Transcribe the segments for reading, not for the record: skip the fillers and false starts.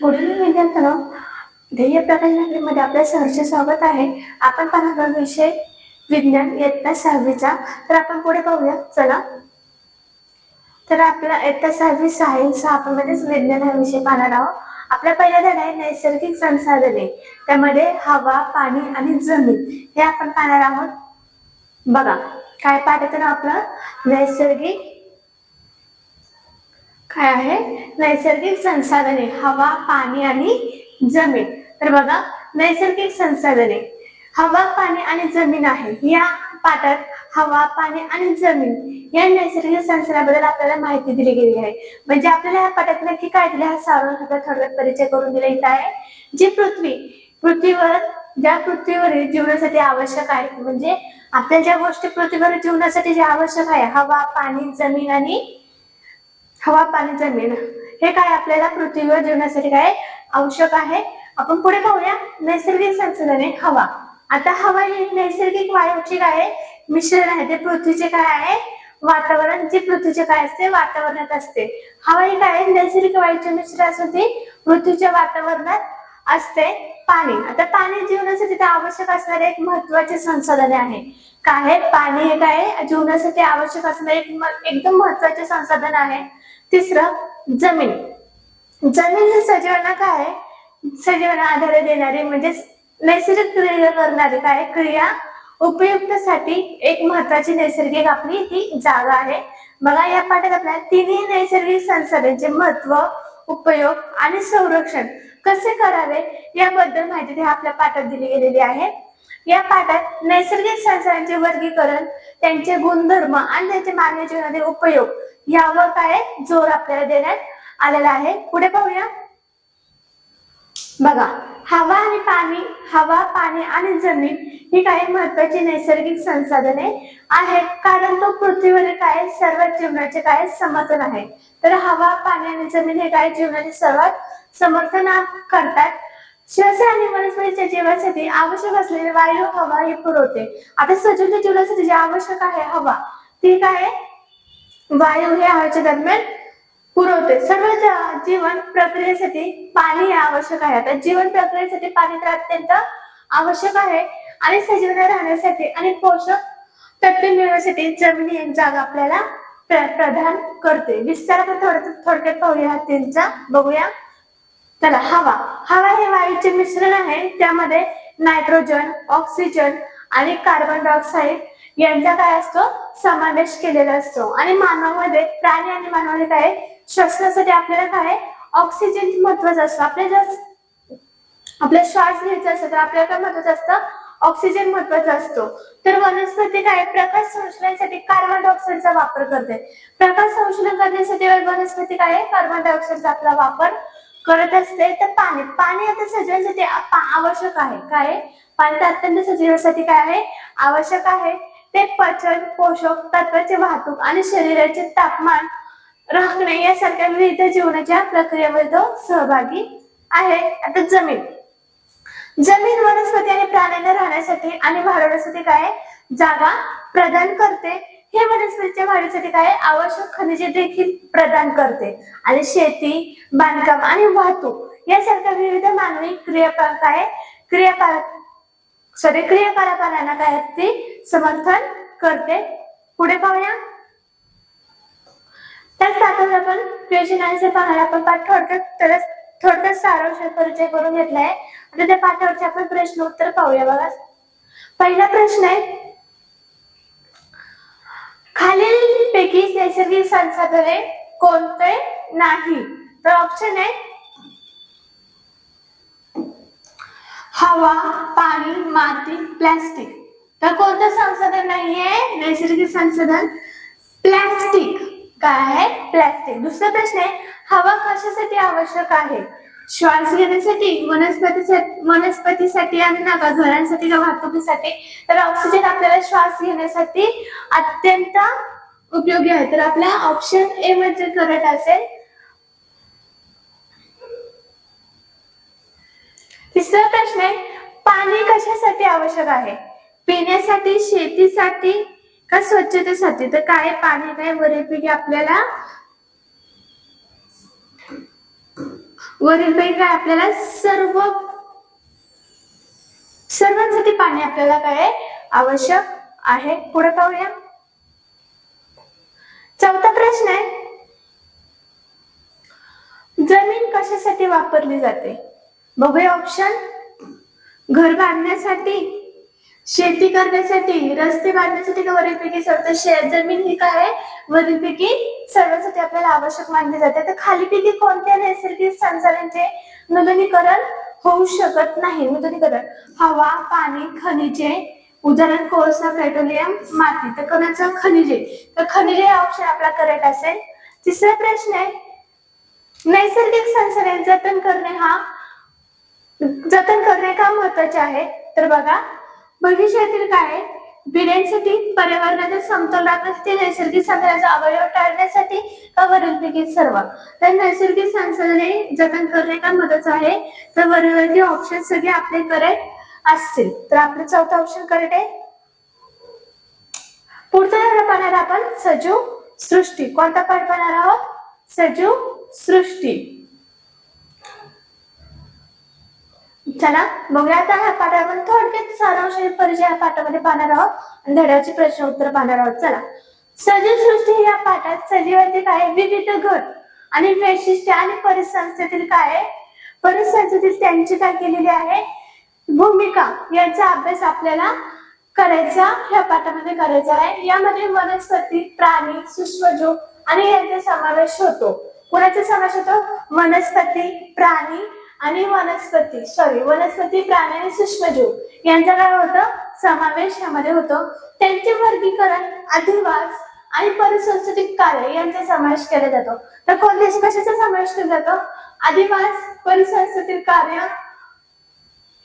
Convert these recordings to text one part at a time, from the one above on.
Good evening विद्यार्थ्यांनो, ध्येय प्रकाश नगरीमध्ये आपल्या सहर्ष स्वागत आहे. आपण पाहणार विषय विज्ञान इयत्ता 6वीचा. तर आपण पुढे पाहूया. चला, तर आपला इयत्ता 6वी सायन्स आपण विज्ञान हा विषय पाहणार आहोत. आपला पहिला धडा आहे नैसर्गिक संसाधने. त्यामध्ये हवा, पाणी आणि जमीन हे आपण पाहणार आहोत. बघा काय पाठाचं नाव आपलं नैसर्गिक काय आहे, नैसर्गिक संसाधने, हवा, पाणी आणि जमीन. तर बघा, नैसर्गिक संसाधने हवा, पाणी आणि जमीन आहे. या पाठात हवा, पाणी आणि जमीन या नैसर्गिक संसाधनाबद्दल आपल्याला माहिती दिली गेली आहे. म्हणजे आपल्याला या पाठात नक्की काय दिले हा सारांश थोडक्यात परिचय करून दिला येत आहे. जी पृथ्वीवरील जीवनासाठी आवश्यक आहे, म्हणजे आपल्या ज्या गोष्टी पृथ्वीवर जीवनासाठी जे आवश्यक आहे, हवा, पाणी, जमीन आणि हवा, पाणी, जमीन हे काय आपल्याला पृथ्वीवर जीवनासाठी काय आवश्यक आहे. आपण पुढे पाहूया. नैसर्गिक संसाधने. हवा. आता हवा ही नैसर्गिक वायूची काय मिश्रण आहे. ते पृथ्वीचे काय आहे वातावरण, जे पृथ्वीचे काय असते वातावरणात असते. हवा ही काय नैसर्गिक वायूचे मिश्रण असून ती पृथ्वीच्या वातावरणात असते. पाणी. आता पाणी जीवनासाठी आवश्यक असणारे एक महत्वाचे संसाधन आहे. काय पाणी हे काय जीवनासाठी आवश्यक असणारे एकदम महत्वाचे संसाधन आहे. तिसरं जमीन. जमीन ही सजीवांना काय सजीवांना आधार देणारी म्हणजे नैसर्गिक क्रिया करणारी काय क्रिया उपयुक्तसाठी एक महत्वाची नैसर्गिक आपली ती जागा आहे. बघा या पाठात आपल्याला तिन्ही नैसर्गिक संसाधनांचे महत्व, उपयोग आणि संरक्षण कसे करावे याबद्दल माहिती आपल्या पाठात दिली गेलेली आहे. या पाठात नैसर्गिक संसाधनांचे वर्गीकरण, त्यांचे गुणधर्म आणि त्यांचे मानवी जीवनातील उपयोग यावर काय जोर आपल्याला देण्यात आलेला आहे. पुढे पाहूया. बघा, हवा आणि पाणी, हवा, पाणी आणि जमीन ही काही महत्वाची नैसर्गिक संसाधने आहेत, कारण तो पृथ्वीवर काय सर्वात जीवनाचे काय समर्थन आहे. तर हवा, पाणी आणि जमीन हे काय जीवनाचे सर्वात समर्थन करतात. श्वास आणि वनस्पतीच्या जीवनासाठी आवश्यक असलेले वायू हवा हे पुरवते. आता सजीव जीवनासाठी जे आवश्यक आहे हवा, ती काय वायू हे हवेच्या दरम्यान पुरवते. सर्व जीवन प्रक्रियेसाठी पाणी आवश्यक आहे. आता जीवन प्रक्रियेसाठी पाणी तर अत्यंत आवश्यक आहे आणि सजीवांना राहण्यासाठी आणि पोषक तत्वे मिळवण्यासाठी जमीन ही एक जागा आपल्याला प्रदान करते. विस्तार थोडक्यात पाहूया त्यांचा बघूया. चला, हवा. हवा हे वायूचे मिश्रण आहे. त्यामध्ये नायट्रोजन, ऑक्सिजन आणि कार्बन डायऑक्साईड यांचा काय असतो समावेश केलेला असतो. आणि मानवामध्ये प्राणी आणि मानवाने काय श्वसनासाठी आपल्याला काय ऑक्सिजन महत्वाचं असतं. आपल्या श्वास घ्यायचा असतो तर आपल्याला काय महत्वाचं असतं ऑक्सिजन महत्वाचा असतो. तर वनस्पती काय प्रकाश संश्लेषणासाठी कार्बन डायऑक्साईडचा वापर करते. प्रकाश संश्लेषण करण्यासाठी वनस्पती काय कार्बन डायऑक्साईडचा आपला वापर करत असते. तर पाणी आता सजीवांसाठी आवश्यक आहे. काय पाणी अत्यंत सजीवांसाठी काय आहे आवश्यक आहे. ते पचन, पोषक तत्वांचे वाहतूक आणि शरीराचे तापमान राखणे यासारख्या विविध जीवनाच्या प्रक्रियेमध्ये तो सहभागी आहे. आता जमीन. जमीन वनस्पती आणि प्राण्यांना राहण्यासाठी आणि वाढवण्यासाठी काय जागा प्रदान करते. हे वनस्पतीच्या वाढीसाठी काय आवश्यक खनिजे देखील प्रदान करते. आणि शेती, बांधकाम आणि वाहतूक यासारख्या विविध मानवी क्रियाकलापांना काय ती समर्थन करते. पुढे पाहूया. त्याच पाठात आपण क्वेश्चन आन्सर पाहणार. आपण पाठ थोडक्यात सारांश परिचय करून घेतलाय. आता त्या पाठावरचे आपण प्रश्न उत्तर पाहूया. बघा, पहिला प्रश्न आहे, खालील पैकी नैसर्गिक संसाधने कोणते नाही. तर ऑप्शन आहे हवा, पाणी, माती, प्लास्टिक. तर कोणतं संसाधन नाहीये नैसर्गिक संसाधन प्लास्टिक. काय आहे प्लास्टिक. दुसरा प्रश्न आहे, हवा कशासाठी आवश्यक आहे. श्वास घेण्यासाठी, वनस्पतीसाठी, अन्न का घरांसाठी का वाहतुकीसाठी. तर ऑक्सिजन आपल्याला श्वास घेण्यासाठी अत्यंत उपयोगी आहे. तर आपला ऑप्शन ए मध्ये करेक्ट असेल. तिसरा प्रश्न आहे, पाणी कशासाठी आवश्यक आहे. पिण्यासाठी, शेतीसाठी का स्वच्छतेसाठी. तर काय पाणी काय बऱ्यापैकी आपल्याला वरीलपैकी काय आपल्याला सर्वांसाठी पाणी आपल्याला काय आवश्यक आहे. पुढे पाहूया. चौथा प्रश्न आहे, जमीन कशासाठी वापरली जाते? बघूया ऑप्शन. घर बांधण्यासाठी, शेती करण्यासाठी, रस्ते बांधण्यासाठी का वरीलपैकी सर्व? जमीन ही काय आहे? वरीलपैकी सर्वांसाठी आपल्याला आवश्यक मानली जाते. तर खालीपैकी कोणत्या नैसर्गिक संसाधनांचे नूतनीकरण होऊ शकत नाही? नूतनीकरण: हवा, पाणी, खनिजे. उदाहरण कोळसा, पेट्रोलियम, माती. तर कोणाचं? खनिजे. तर खनिजे हा ऑप्शन आपला करेक्ट असेल. तिसरा प्रश्न आहे, नैसर्गिक संसाधने जतन करणे का महत्वाचे आहे? तर बघा, भविष्यातील काय पिढ्यांसाठी पर्यावरणाचा समतोल राखण्यासाठी, नैसर्गिक संसाधनांचा अवयव टाळण्यासाठी का वरीलपैकी सर्व? तर नैसर्गिक संसाधने जतन करणे का महत्वाचे आहे? तर वरील ऑप्शन सगळे आपले करेक्ट असतील. तर आपलं चौथा ऑप्शन करेक्ट आहे. पुढचा पाहणार आपण सजीव सृष्टी. कोणता पाठ पाहणार आहोत? सजीव सृष्टी. चला बघूया आता ह्या पाठामध्ये थोडक्यात सारांश परिचय या पाठामध्ये पाहणार आहोत आणि धड्याचे प्रश्न उत्तर पाहणार आहोत. चला, सजीव सृष्टी या पाठात सजीवांचे काय विविध गट आणि वैशिष्ट्ये आणि परिसंस्थेतील त्यांची काय केलेली आहे भूमिका यांचा अभ्यास आपल्याला करायचा ह्या पाठामध्ये करायचा आहे. यामध्ये वनस्पती, प्राणी, सूक्ष्मजीव आणि यांचा समावेश होतो. कोणाचा समावेश होतो? वनस्पती, प्राणी आणि वनस्पती, प्राणी आणि सूक्ष्मजीव यांचा काय होतं? समावेश यामध्ये होतो. त्यांचे वर्गीकरण, अधिवास आणि परिसंस्थेतील कार्य यांचा समावेश केला जातो. तर कोणत्या कशाचा समावेश केला जातो? अधिवास, परिसंस्थेतील कार्य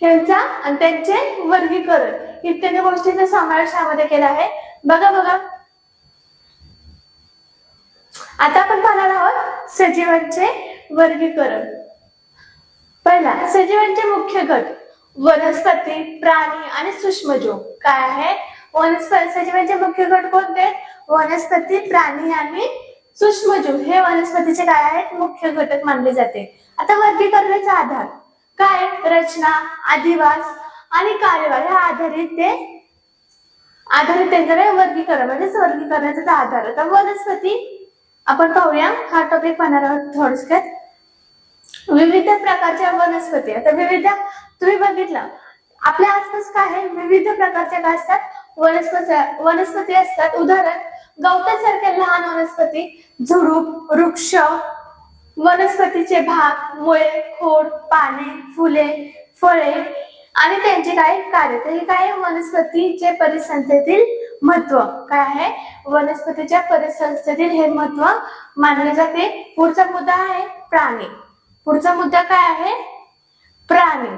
यांचा आणि त्यांचे वर्गीकरण इत्यादी गोष्टींचा समावेश यामध्ये केला आहे. बघा आता आपण पाहणार आहोत सजीवांचे वर्गीकरण. पहिला, सजीवांचे मुख्य गट वनस्पती, प्राणी आणि सूक्ष्मजीव. काय आहे? सजीवांचे मुख्य गट कोणते? वनस्पती, प्राणी आणि सूक्ष्मजीव हे वनस्पतीचे काय आहेत? मुख्य घटक मानले जाते. आता वर्गीकरणाचा आधार काय? रचना, अधिवास आणि कार्यवाही ह्या आधारित त्यांचं वर्गीकरण म्हणजेच वर्गीकरणाचा आधार. आता वनस्पती आपण पाहूया, हा टॉपिक पाहणार आहोत थोडक्यात. विविध प्रकारच्या वनस्पती. आता विविध तुम्ही बघितलं आपल्या आसपास काय आहे? विविध प्रकारच्या काय असतात? वनस्पती असतात. उदाहरण गवतासारख्या लहान वनस्पती, झुडूप, वृक्ष, वनस्पतीचे भाग, मुळे, खोड, पाने, फुले, फळे आणि त्यांचे काय कार्य. तर हे काय? वनस्पतीचे परिसंस्थेतील महत्व काय आहे? वनस्पतीच्या परिसंस्थेतील हे महत्व मानले जाते. पुढचा मुद्दा आहे प्राणी. पुढचा मुद्दा काय आहे? प्राणी.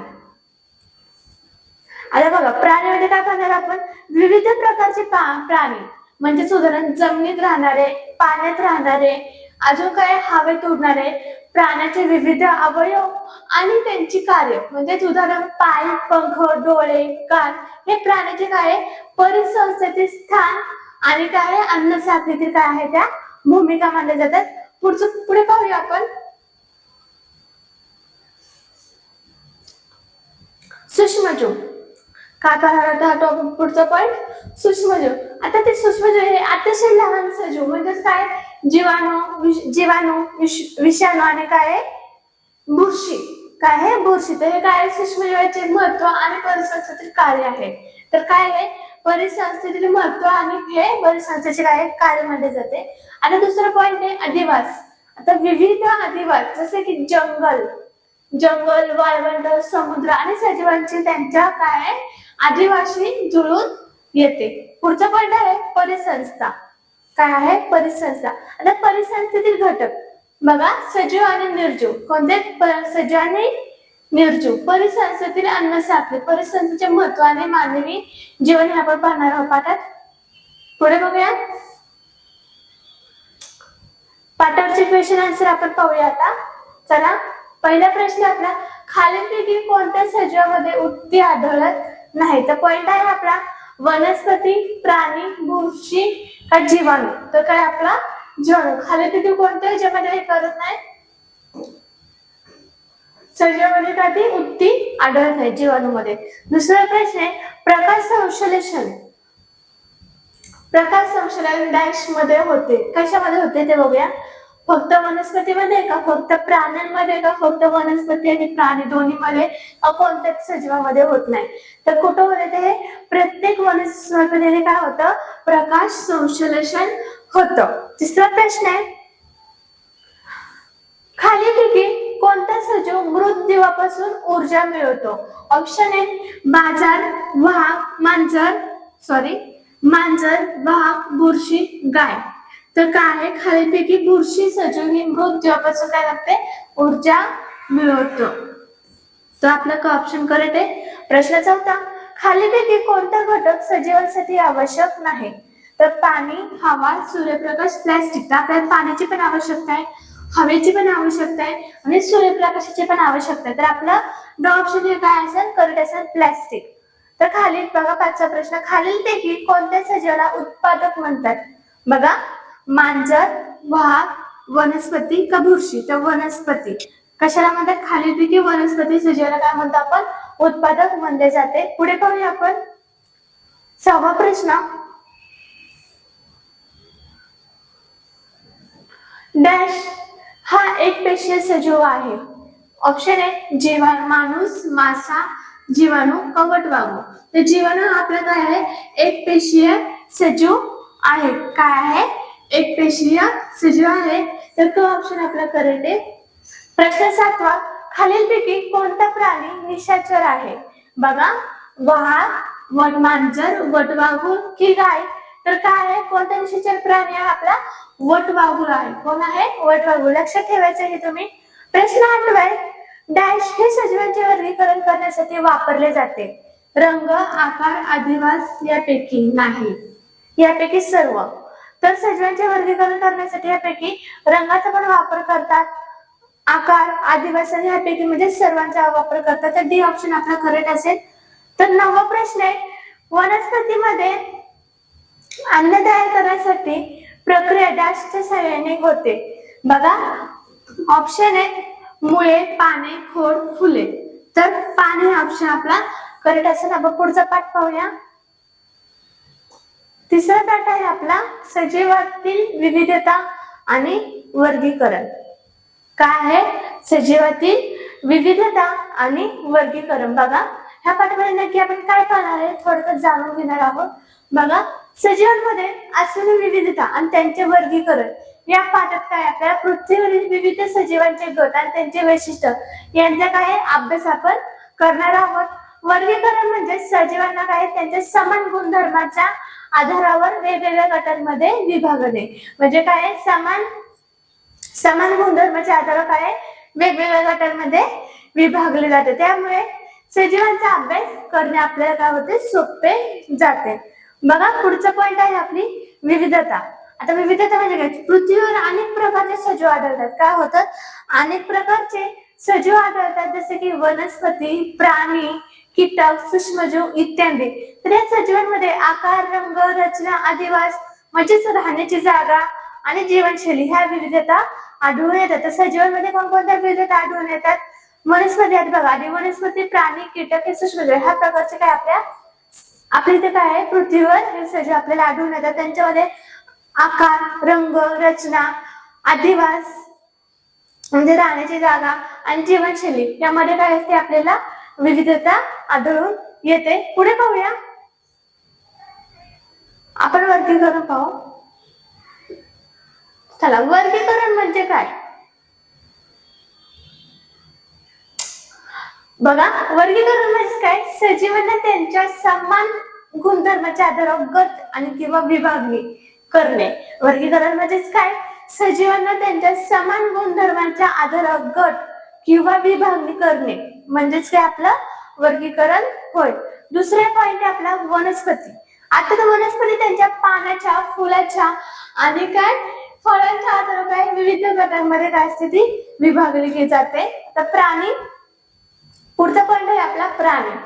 आता बघा, प्राण्यामध्ये काय पाहणार आपण? विविध प्रकारचे प्राणी म्हणजेच उदाहरण जमिनीत राहणारे, पाण्यात राहणारे, अजून काय हवेत उडणारे प्राण्याचे विविध अवयव आणि त्यांची कार्य म्हणजेच उदाहरण पाय, पंख, डोळे, कान हे प्राण्याचे काय परिसंस्थेतील स्थान आणि काय अन्न साखळीतील काय आहे त्या भूमिका मानल्या जातात. पुढे पाहूया आपण सूक्ष्मजीव. काय पाहणार होता हा टॉपिक? पुढचा पॉइंट सूक्ष्मजीव. आता ते सूक्ष्मजीव हे अतिशय लहान सजीव म्हणजेच काय जीवाणू, विषाणू आणि काय बुरशी. काय आहे? बुरशी. तर हे काय सूक्ष्मजीवाचे महत्व आणि परिसंस्थेतील कार्य आहे. तर काय आहे? परिसंस्थेतील महत्व आणि हे परिसंस्थेचे काय कार्य मानले जाते. आता दुसरा पॉइंट आहे अधिवास. आता विविध अधिवास जसे की जंगल, वाळवंट, समुद्र आणि सजीवांची त्यांच्या काय आदिवासी जुळून येते. पुढचा पॉइंट आहे परिसंस्था. काय आहे? परिसंस्था. आता परिसंस्थेतील घटक बघा, सजीव आणि निर्जीव. कोणते? सजीव आणि निर्जीव. परिसंस्थेतील अन्न साखळी, परिसंस्थेचे महत्व आणि मानवी जीवन हे आपण पाहणार आहोत पाठात. पुढे बघूया पाठावरचे क्वेश्चन आन्सर आपण पाहूया आता. चला, पहिला प्रश्न आपला, खालीलपैकी कोणत्या सजीवामध्ये उक्ती आढळत नाही? तर पॉइंट आहे आपला वनस्पती, प्राणी, बुरशी का जीवाणू? तर काय आपला जीवाणू. खालीलपैकी कोणत्या ह्याच्यामध्ये हे करत नाही? सजीवामध्ये का ती उत्ती आढळत आहे जीवाणूमध्ये. दुसरा प्रश्न आहे प्रकाश संश्लेषण. प्रकाश संश्लेषण डॅश मध्ये होते. कशामध्ये होते ते बघूया. फक्त वनस्पतीमध्ये का, फक्त प्राण्यांमध्ये का, फक्त वनस्पती आणि प्राणी दोन्हीमध्ये, कोणत्याच सजीवामध्ये होत नाही. तर कुठं होते ते, प्रत्येक वनस्पतीमध्ये काय होतं, प्रकाश संश्लेषण होतं. तिसरा प्रश्न आहे खालीलपैकी कोणता सजीव मृत जीवापासून ऊर्जा मिळवतो. ऑप्शन आहे मांजर, वाघ, बुरशी, गाय. तर काय आहे, खालीलपैकी बुरशी सजीव ही मृत जीवापासून काय लागते, ऊर्जा मिळवतो. तर आपलं का ऑप्शन करेक्ट आहे. प्रश्न चौथा खालीलपैकी कोणता घटक सजीवांसाठी आवश्यक नाही. तर पाणी, हवा, सूर्यप्रकाश, प्लास्टिक. तर आपल्याला पाण्याची पण आवश्यकता आहे, हवेची पण आवश्यकता आहे आणि सूर्यप्रकाशाची पण आवश्यकता आहे. तर आपलं ड ऑप्शन हे काय असेल, करेक्ट असेल प्लास्टिक. तर खालील बघा पाचवा प्रश्न खालीलपैकी कोणत्या सजीवाला उत्पादक म्हणतात. बघा मांजर, वाघ, वनस्पती का बुरशी. तर वनस्पती. कशाला म्हणतात, खालीलपैकी वनस्पती सजीवाला काय म्हणतो आपण, उत्पादक म्हणले जाते. पुढे पाहूया आपण सहावा प्रश्न डॅश हा एकपेशीय सजीव आहे. ऑप्शन आहे जीवाणू, माणूस, मासा, जीवाणू, कवटवाघू. तर जीवाणू हा आपला काय आहे, एकपेशीय सजीव आहे. काय आहे, एकपेशीय सजीव आहे. तर तो ऑप्शन आपला करेक्ट आहे. प्रश्न सातवा खालीलपैकी कोणता प्राणी निशाचर आहे. बघा वाघ, मांजर, वटवाघूळ की गाय. तर काय आहे, कोणता निशाचर प्राणी आहे आपला, वटवाघूळ आहे. कोण आहे, वटवाघूळ. लक्षात ठेवायचं हे तुम्ही. प्रश्न आठवा आहे डॅश हे सजीवांचे वर्गीकरण करण्यासाठी वापरले जाते. रंग, आकार, अधिवास यापैकी नाही, यापैकी सर्व. तर सजीवांचे वर्गीकरण करण्यासाठी यापैकी रंगाचा पण वापर करतात, आकार, आदिवास यापैकी म्हणजे सर्वांचा वापर करतात. तर डी ऑप्शन आपला करेक्ट असेल. तर नववा प्रश्न आहे वनस्पतीमध्ये अन्न तयार करण्यासाठी प्रक्रिया डॅशच्या सहाय्याने होते. बघा ऑप्शन आहे मुळे, पाने, खोड, फुले. तर पाने ऑप्शन आपला करेक्ट असेल. आपण पुढचा पाठ पाहूया. तिसरा पाठ आहे आपला सजीवातील विविधता आणि वर्गीकरण. काय आहे, सजीवातील विविधता आणि वर्गीकरण. बघा ह्या पाठामध्ये नक्की आपण काय पाहणार आहे, थोडक्यात जाणून घेणार आहोत. बघा सजीवांमध्ये असलेली विविधता आणि त्यांचे वर्गीकरण. या पाठात काय आपल्याला पृथ्वीवरील विविध सजीवांचे गट आणि त्यांचे वैशिष्ट्य यांचा काय अभ्यास आपण करणार आहोत. वर्गीकरण म्हणजे सजीवांना काय त्यांच्या समान गुणधर्माच्या आधारावर वेगवेगळ्या गटांमध्ये विभागणे. म्हणजे काय समान गुणधर्माच्या आधारावर काय वेगवेगळ्या गटांमध्ये विभागले जाते. त्यामुळे सजीवांचा अभ्यास करणे आपल्याला काय होते, सोपे जाते. बघा पुढचा पॉइंट आहे आपली विविधता. आता विविधता म्हणजे काय, पृथ्वीवर अनेक प्रकारचे सजीव आढळतात. काय होतात, अनेक प्रकारचे सजीव आढळतात, जसे की वनस्पती, प्राणी, कीटक, सूक्ष्मजीव इत्यादी. तर या सजीवांमध्ये आकार, रंग, रचना, अधिवास म्हणजेच राहण्याची जागा आणि जीवनशैली ह्या विविधता आढळून येतात. तर सजीवांमध्ये कोणकोणत्या विविधता आढळून येतात, वनस्पती आहेत बघा, आणि वनस्पती, प्राणी, कीटक हे सूक्ष्मजीव ह्या प्रकारचे काय आपल्या इथे काय आहे, पृथ्वीवर हे सजीव आपल्याला आढळून येतात. त्यांच्यामध्ये आकार, रंग, रचना, अधिवास म्हणजे राहण्याची जागा आणि जीवनशैली यामध्ये काय असते, आपल्याला विविधता आढळून येते. पुढे पाहूया आपण वर्गीकरण पाहू. चला वर्गीकरण म्हणजे काय बघा. वर्गीकरण म्हणजे काय, सजीवांना त्यांच्या समान गुणधर्माच्या आधारावर गट आणि किंवा विभागणी करणे. वर्गीकरण म्हणजेच काय, सजीवांना त्यांच्या समान गुणधर्मांच्या आधारावर गट किंवा विभागणी करणे म्हणजेच काय आपलं वर्गीकरण होय. दुसरा पॉइंट आहे आपला वनस्पती. आता तर वनस्पती त्यांच्या पानाच्या, फुलाच्या आणि काय फळांच्या आधारावर काय विविध गटांमध्ये काय असते ती विभागली जाते. तर प्राणी, पुढचा पॉइंट आहे आपला प्राणी.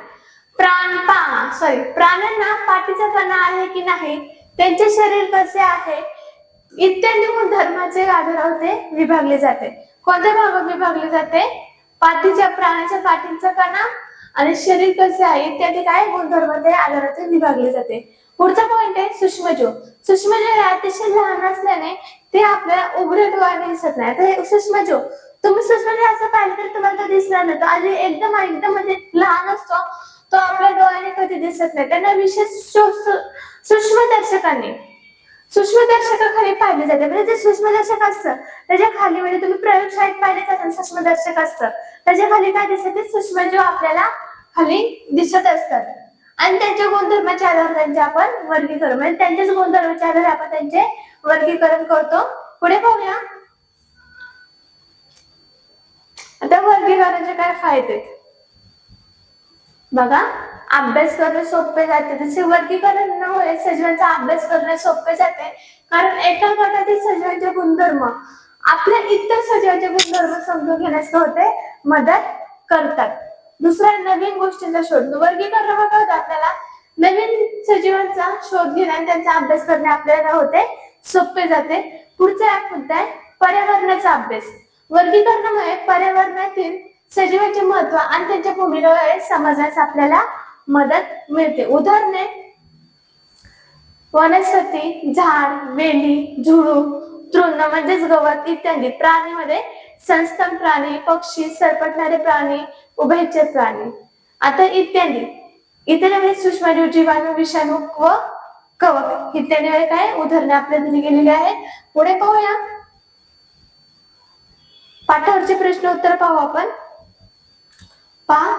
प्राण्यांना पाठीचा कणा आहे की नाही, त्यांचे शरीर कसे आहे इत्यादी गुणधर्माचे आधारावर ते विभागले जाते. कोणत्या भागात विभागले जाते, पाठीच्या प्राण्याच्या पाठीचा कणा आणि शरीर कसे आहे इत्यादी काय गुणधर्म ते आधारात विभागले जाते. पुढचा पॉइंट आहे सूक्ष्मजीव. सूक्ष्मजीव हे अतिशय लहान असल्याने ते आपल्याला उघड्या डोळ्याने दिसत नाही. तर हे सूक्ष्मजीव तुम्ही सूक्ष्मजीव असं पाहिलं तर तुम्हाला तो दिसणार नाही. तो आधी एकदम एकदम म्हणजे लहान असतो, तो आपल्या डोळ्याने कधी दिसत नाही. त्यांना विशेष सूक्ष्मदर्शकांनी सूक्ष्मदर्शकाखाली पाहिले जाते. म्हणजे जे सूक्ष्मदर्शक असतं त्याच्या खाली म्हणजे तुम्ही प्रयोगशाळेत पाहिलेच असेल सूक्ष्मदर्शक असतं त्याच्या खाली काय दिसते सूक्ष्मजीव आपल्याला खाली दिसत असतात आणि त्यांच्या गुणधर्माच्या आधारे त्यांचे आपण वर्गीकरण म्हणजे त्यांच्याच गुणधर्माच्या आधारे आपण त्यांचे वर्गीकरण करतो. पुढे पाहूया आता वर्गीकरणाचे काय फायदे. बघा अभ्यास करणे सोपे जाते. जसे वर्गीकरणामुळे सजीवांचा अभ्यास करणे सोपे जाते कारण एका गटातील सजीवांचे गुणधर्म आपल्या इतर सजीवांचे गुणधर्म समजून घेण्यास होते मदत करतात. दुसरा नवीन गोष्टींचा शोध. वर्गीकरणामुळे काय होतं आपल्याला नवीन सजीवांचा शोध घेणे आणि त्यांचा अभ्यास करणे आपल्याला होते सोपे जाते. पुढचा मुद्दा आहे पर्यावरणाचा अभ्यास. वर्गीकरणामुळे पर्यावरणातील सजीवांचे महत्व आणि त्यांच्या भूमिका समजण्यास आपल्याला मदत मिळते. उदाहरणे वनस्पती, झाड, वेली, झुडूप, तृण म्हणजेच गवत इत्यादी. प्राणीमध्ये सस्तन प्राणी, पक्षी, सरपटणारे प्राणी, उभयचर प्राणी आता इत्यादी. इतर म्हणजे सूक्ष्मजीव, जीवाणू, विषाणू व कवक इत्यादी काय उदाहरणे आपल्याला दिली गेलेली आहे. पुढे पाहूया पाठावरचे प्रश्न उत्तर पाहू आपण. पहा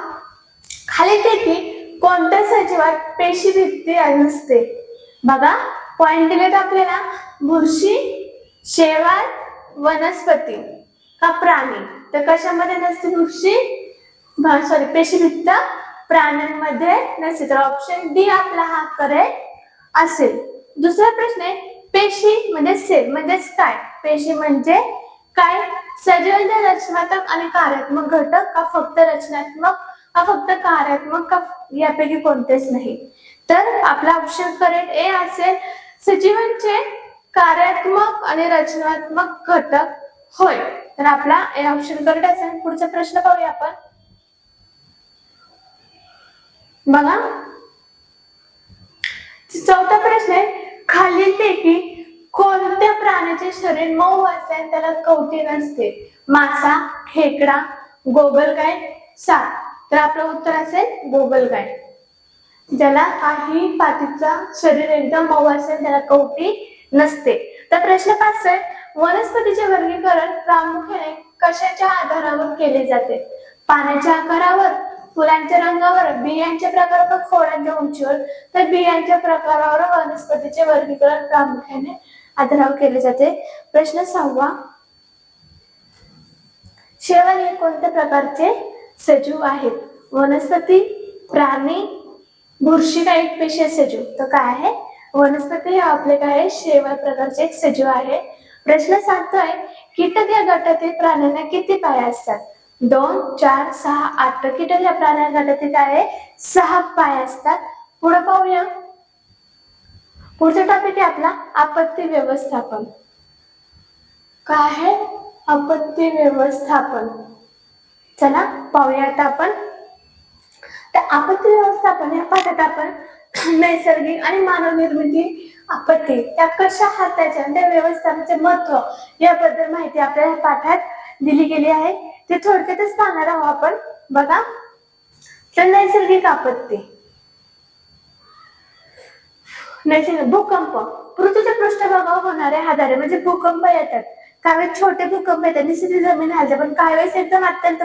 खालीलपैकी कोणत्या सजीवात पेशीभित्ती नसते. बघा पॉइंट दिलेत आपल्याला बुरशी, शेवाळ, वनस्पती का प्राणी. तर कशामध्ये नसते बुरशी पेशीभित्त प्राण्यांमध्ये नसते. तर ऑप्शन डी आपला हा करेक्ट असेल. दुसरा प्रश्न आहे पेशी म्हणजे सेल म्हणजेच काय. पेशी म्हणजे काय सजीवांचे रचनात्मक आणि कार्यात्मक घटक का फक्त रचनात्मक का फक्त कार्यात्मक का यापैकी कोणतेच नाही. तर आपला ऑप्शन करेक्ट ए असेल सजीवांचे कार्यात्मक आणि रचनात्मक घटक होय. तर आपला ए ऑप्शन करेक्ट असेल. पुढचा प्रश्न पाहूया आपण. बघा चौथा प्रश्न आहे खालीलपैकी कोणत्या प्राण्याचे शरीर मऊ असते आणि त्याला कवटी नसते. मासा, खेकडा, गोगलगाय, साप. तर आपलं उत्तर असेल गोगलगाय. ज्याला काही पाठीचा शरीर एकदम मऊ असेल त्याला कवटी नसते. तर प्रश्न 5 आहे वनस्पतीचे वर्गीकरण प्रामुख्याने कशाच्या आधारावर केले जाते. पानाच्या आकारावर, फुलांच्या रंगावर, बियांच्या प्रकारावर, खोडांच्या उंचीवर. तर बियांच्या प्रकारावर वनस्पतीचे वर्गीकरण प्रामुख्याने आधारावर केले जाते. प्रश्न 6 शेवाळ हे कोणत्या प्रकारचे सजीव आहेत. वनस्पती, प्राणी, बुरशी का एक पेशीय सजीव. तर काय आहे वनस्पती हे आपले काय शेवाळ प्रकारचे एक सजीव आहे. प्रश्न 7 आहे कीटक या गटातील प्राण्यांना किती पाय असतात. 2, 4, 6, 8. कीटक या प्राण्या गटातील काय आहे 6 पाय असतात. पुढे पाहूया पुढचा टॉपिक आहे आपला आपत्ती व्यवस्थापन. काय आहे आपत्ती व्यवस्थापन. चला पाहूया आता आपण. तर आपत्ती व्यवस्थापन या पाठात आपण नैसर्गिक आणि मानव निर्मिती आपत्ती त्या कशा हाताळायच्या त्या व्यवस्थापनाचे महत्व याबद्दल माहिती आपल्या पाठात दिली गेली आहे. ते थोडक्यातच पाहणार आहोत आपण. बघा तर नैसर्गिक आपत्ती. नैसर्गिक भूकंप पृथ्वीच्या पृष्ठभागावर होणारे हादरे म्हणजे भूकंप येतात. काही वेळेस छोटे भूकंप येतात निश्चित जमीन हलते पण काही वेळेस एकदम अत्यंत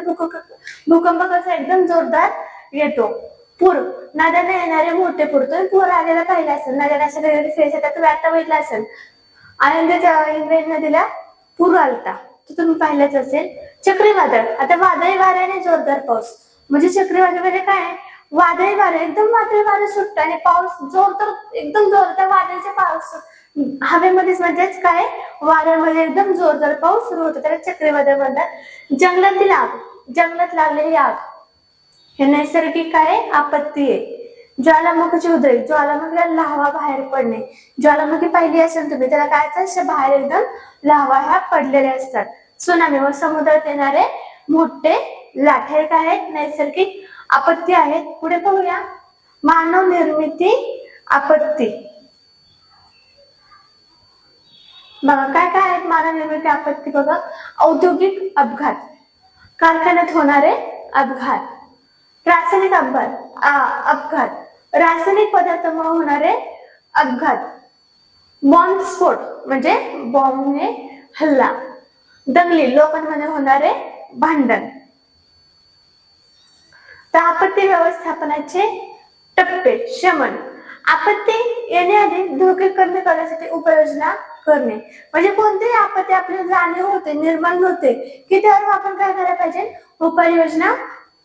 भूकंप कसा एकदम जोरदार येतो. पूर नद्यांना येणारे मोठे पूर. तुम्ही पूर आलेला पाहिला असेल. नद्यांना अशा वेगवेगळे फेस येतात तुम्ही आता बघितला असेल. आनंदच्या इंग्रज नदीला पूर आलता तो तुम्ही पाहिलाच असेल. चक्रीवादळ आता वादळी वाऱ्याने जोरदार पाऊस म्हणजे चक्रीवादळ म्हणजे काय वादळी वारे एकदम वादळी वारे सुटत आणि पाऊस जोरदार एकदम जोरदार वादळीचे पाऊस हवेमध्येच म्हणजेच काय वाऱ्यामध्ये एकदम जोरदार पाऊस सुरू होतो त्याला चक्रीवादळ म्हणतात. जंगलातील आग जंगलात लागलेली आग हे नैसर्गिक काय आपत्ती आहे. ज्वालामुखीची उधळी ज्वालामुखीला लाव्हा बाहेर पडणे. ज्वालामुखी पाहिली असेल तुम्ही त्याला काय बाहेर एकदम लाव्हा ह्या पडलेल्या असतात. सुनामी व समुद्रात येणारे मोठे लाट, हे काय आहे नैसर्गिक आपत्ती आहेत. पुढे पाहूया मानव निर्मिती आपत्ती. बघा काय काय आहेत मानव निर्मिती आपत्ती. बघा औद्योगिक अपघात, कारखान्यात होणारे अपघात, रासायनिक अपघात, रासायनिक पदार्थामुळे होणारे अपघात, बॉम्ब स्फोट म्हणजे बॉम्बने हल्ला, दंगली लोकांमध्ये होणारे भांडण. तर आपत्ती व्यवस्थापनाचे टप्पे. शमन, आपत्ती येण्याआधी धोके कमी करण्यासाठी उपाययोजना करणे. म्हणजे कोणतीही आपत्ती आपल्याला जाणीव होते, निर्माण होते की त्यावर आपण काय करायला पाहिजे, उपाययोजना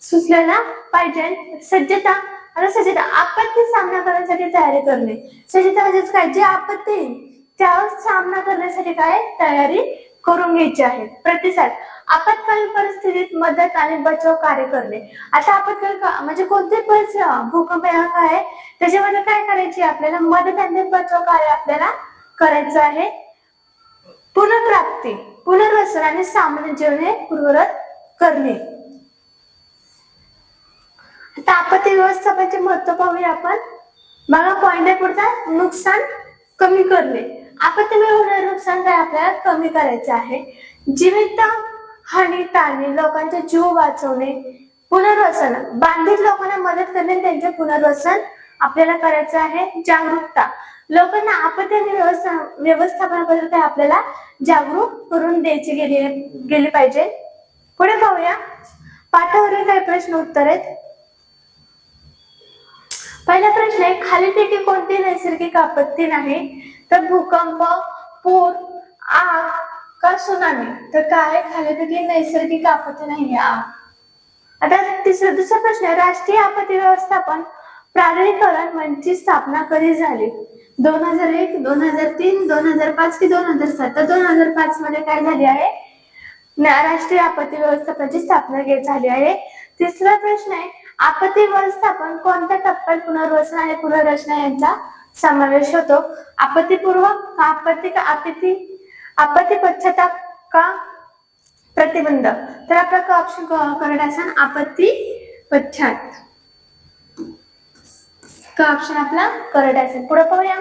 सुचलेला पाहिजे. सज्जता, आता सज्जता आपत्ती सामना करण्यासाठी तयारी करणे. सज्जता म्हणजेच काय, जे आपत्ती त्यावर सामना करण्यासाठी काय तयारी करून घ्यायची आहे. प्रतिसाद, आपत्कालीन परिस्थितीत मदत आणि बचाव कार्य करणे. आता आपत्कालीन म्हणजे कोणते परिस्थिती, भूकंप काय त्याच्यामध्ये काय करायची आपल्याला, मदत आणि बचाव कार्य आपल्याला करायचं आहे. पुनर्प्राप्ती, पुनर्वसन आणि सामान्य जीवन हे पूर्ववत करणे. आता आपत्ती व्यवस्थापनाचे महत्व पाहूया आपण. बघा पॉइंट आहे पुढचा, नुकसान कमी करणे. आपत्तीमुळे होणारे नुकसान काय आपल्याला कमी करायचे आहे. जीवित हानी टाळणे, लोकांचे जीव वाचवणे. पुनर्वसन, बाधित लोकांना मदत करणे, त्यांचे पुनर्वसन आपल्याला करायचं आहे. जागरूकता, लोकांना आपत्ती आणि व्यवस्थापनाबद्दल काय आपल्याला जागरूक करून द्यायची गेली पाहिजे. पुढे पाहूया पाठावरील काही प्रश्न उत्तर आहेत. पहिला प्रश्न आहे, खालीलपैकी कोणती नैसर्गिक आपत्ती नाही, तर भूकंप, पूर, आग का सुनामी. तर काय खालीलपैकी नैसर्गिक आपत्ती नाही आग. आता दुसरा प्रश्न आहे, राष्ट्रीय आपत्ती व्यवस्थापन प्राधिकरण म्हणजे स्थापना कधी झाली. 2001, 2003, 2005 की 2007. तर 2005 मध्ये काय झाली आहे, राष्ट्रीय आपत्ती व्यवस्थापनाची स्थापना झाली आहे. तिसरा प्रश्न आहे, आपत्ती व्यवस्थापन कोणत्या टप्प्यात पुनर्वसन आणि पुनर्रचना यांचा समावेश होतो. आपत्तीपूर्व का आपत्ती का आपत्ती पश्चाताप का प्रतिबंध. तर आपला ऑप्शन करेक्ट असेल आपत्ती पश्चात का ऑप्शन आपला करेक्ट असेल. पुढे पाहूया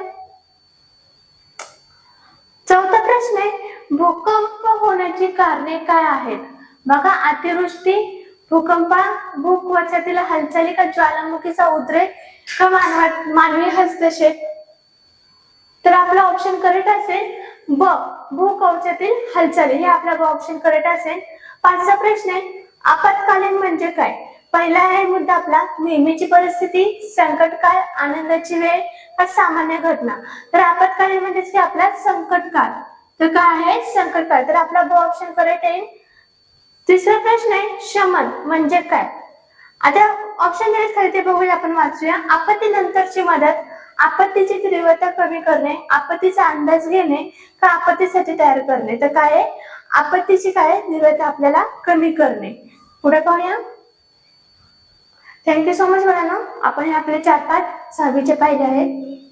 चौथा प्रश्न आहे, भूकंप होण्याची कारणे काय आहेत. बघा अतिवृष्टी, भूकवचातील हालचाली का ज्वालामुखीचा उद्रेक का मानवी हस्तक्षेप. तर आपला ऑप्शन करेक्ट असेल ब, भूकवचातील हालचाली, हे आपला ऑप्शन करेक्ट असेल. पाचवा प्रश्न आहे, आपत्कालीन म्हणजे काय. पहिला आहे मुद्दा आपला नेहमीची परिस्थिती, संकट काळ, आनंदाची वेळ का सामान्य घटना. तर आपत्कालीन म्हणजे की आपला संकट काळ. तर काय आहे संकट काळ. तर आपला ब ऑप्शन करेक्ट आहे. तिसरा प्रश्न आहे, शमन म्हणजे काय. आता ऑप्शन दिलेत खाली ते बघूया, आपण वाचूया. आपत्ती नंतरची मदत, आपत्तीची तीव्रता कमी करणे, आपत्तीचा अंदाज घेणे का आपत्तीसाठी तयार करणे. तर काय आहे आपत्तीची काय तीव्रता आपल्याला कमी करणे. पुढे पाहूया. थँक्यू सो मच मुलांनो, आपण हे आपले 4 पाठ 6वीचे पाहिले आहेत.